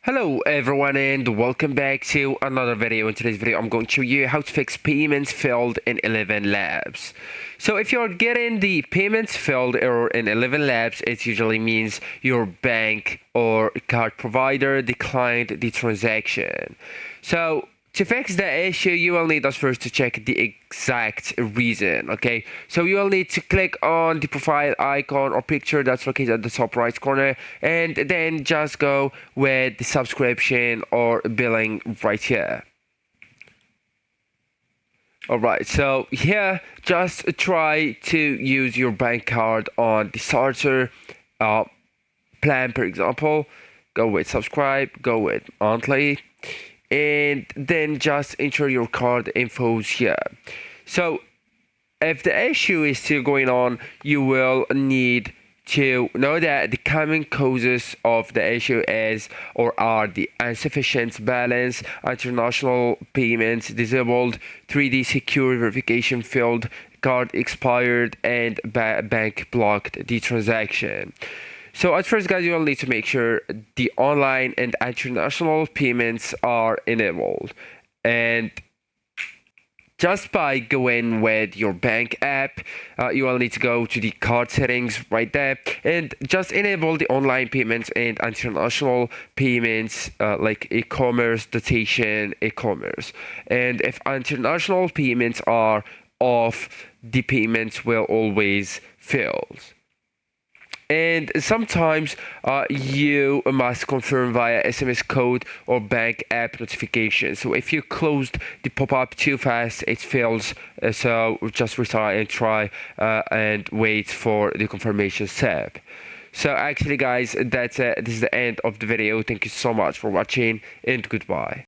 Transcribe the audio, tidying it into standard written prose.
Hello everyone and welcome back to another video. In today's video I'm going to show you how to fix payments failed in ElevenLabs. So if you're getting the payments failed error in ElevenLabs, it usually means your bank or card provider declined the transaction. So to fix the issue, you will need us first to check the exact reason, okay? So you will need to click on the profile icon or picture that's located at the top right corner, and then just go with the subscription or billing right here. Alright, so here, just try to use your bank card on the starter plan, for example. Go with subscribe, go with monthly, and then just enter your card infos here. So if the issue is still going on, you will need to know that the common causes of the issue is or are the insufficient balance, international payments disabled, 3D secure verification failed, card expired, and bank blocked the transaction. So at first, guys, you will need to make sure the online and international payments are enabled. And just by going with your bank app, you will need to go to the card settings right there and just enable the online payments and international payments like e-commerce, dotation, e-commerce. And if international payments are off, the payments will always fail. And sometimes you must confirm via SMS code or bank app notification. So if you closed the pop-up too fast, it fails. So just retry and try and wait for the confirmation step. So actually, guys, that's it. This is the end of the video. Thank you so much for watching, and goodbye.